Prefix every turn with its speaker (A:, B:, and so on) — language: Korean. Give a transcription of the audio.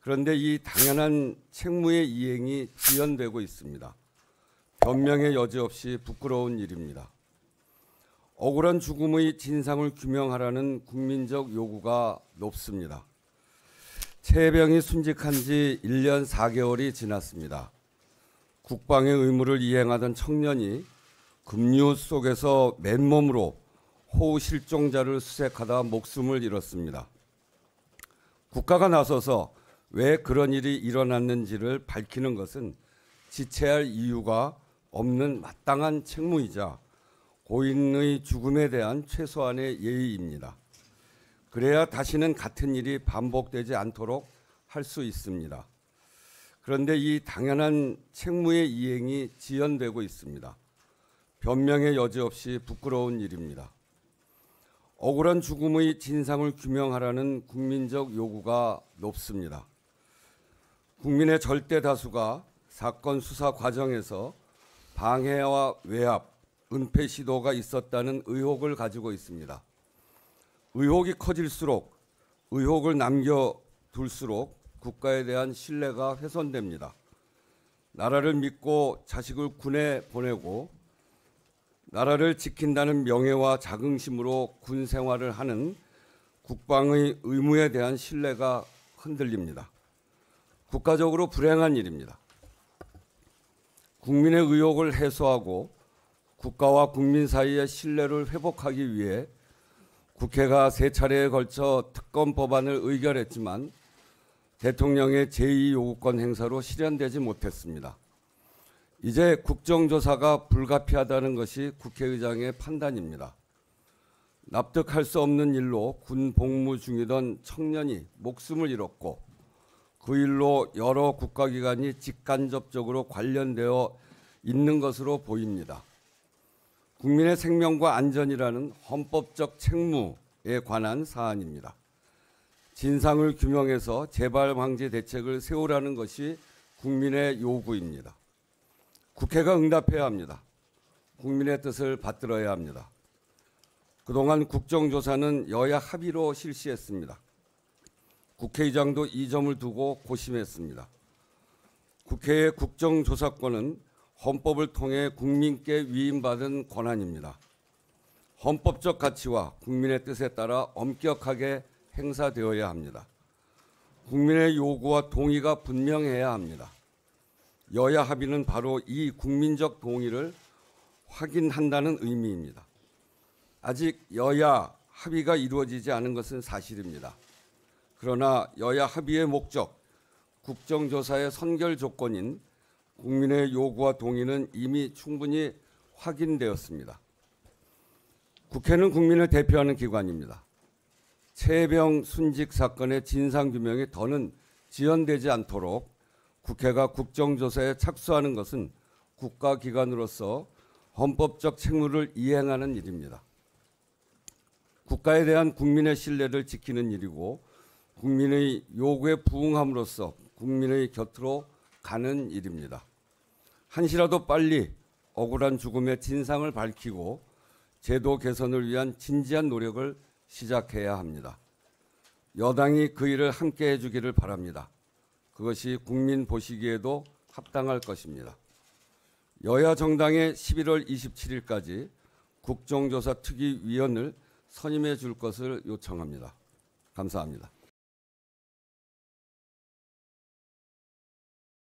A: 그런데 이 당연한 책무의 이행이 지연되고 있습니다. 변명의 여지 없이 부끄러운 일입니다. 억울한 죽음의 진상을 규명하라는 국민적 요구가 높습니다. 최혜병이 순직한 지 1년 4개월이 지났습니다. 국방의 의무를 이행하던 청년이 급류 속에서 맨몸으로 호우 실종자를 수색하다 목숨을 잃었습니다. 국가가 나서서 왜 그런 일이 일어났는지를 밝히는 것은 지체할 이유가 없는 마땅한 책무이자 고인의 죽음에 대한 최소한의 예의입니다. 그래야 다시는 같은 일이 반복되지 않도록 할 수 있습니다. 그런데 이 당연한 책무의 이행이 지연되고 있습니다. 변명의 여지 없이 부끄러운 일입니다. 억울한 죽음의 진상을 규명하라는 국민적 요구가 높습니다. 국민의 절대 다수가 사건 수사 과정에서 방해와 외압, 은폐 시도가 있었다는 의혹을 가지고 있습니다. 의혹이 커질수록 의혹을 남겨둘수록 국가에 대한 신뢰가 훼손됩니다. 나라를 믿고 자식을 군에 보내고 나라를 지킨다는 명예와 자긍심으로 군 생활을 하는 국방의 의무에 대한 신뢰가 흔들립니다. 국가적으로 불행한 일입니다. 국민의 의혹을 해소하고 국가와 국민 사이의 신뢰를 회복하기 위해 국회가 3차례에 걸쳐 특검 법안을 의결했지만 대통령의 제2요구권 행사로 실현되지 못했습니다. 이제 국정조사가 불가피하다는 것이 국회의장의 판단입니다. 납득할 수 없는 일로 군 복무 중이던 청년이 목숨을 잃었고 그 일로 여러 국가기관이 직간접적으로 관련되어 있는 것으로 보입니다. 국민의 생명과 안전이라는 헌법적 책무에 관한 사안입니다. 진상을 규명해서 재발 방지 대책을 세우라는 것이 국민의 요구입니다. 국회가 응답해야 합니다. 국민의 뜻을 받들어야 합니다. 그동안 국정조사는 여야 합의로 실시했습니다. 국회의장도 이 점을 두고 고심했습니다. 국회의 국정조사권은 헌법을 통해 국민께 위임받은 권한입니다. 헌법적 가치와 국민의 뜻에 따라 엄격하게 행사되어야 합니다. 국민의 요구와 동의가 분명해야 합니다. 여야 합의는 바로 이 국민적 동의를 확인한다는 의미입니다. 아직 여야 합의가 이루어지지 않은 것은 사실입니다. 그러나 여야 합의의 목적, 국정조사의 선결 조건인 국민의 요구와 동의는 이미 충분히 확인되었습니다. 국회는 국민을 대표하는 기관입니다. 최혜병 순직 사건의 진상규명이 더는 지연되지 않도록 국회가 국정조사에 착수하는 것은 국가기관으로서 헌법적 책무를 이행하는 일입니다. 국가에 대한 국민의 신뢰를 지키는 일이고 국민의 요구에 부응함으로써 국민의 곁으로 가는 일입니다. 한시라도 빨리 억울한 죽음의 진상을 밝히고 제도 개선을 위한 진지한 노력을 시작해야 합니다. 여당이 그 일을 함께 해주기를 바랍니다. 그것이 국민 보시기에도 합당할 것입니다. 여야 정당의 11월 27일까지 국정조사 특위위원을 선임해 줄 것을 요청합니다. 감사합니다.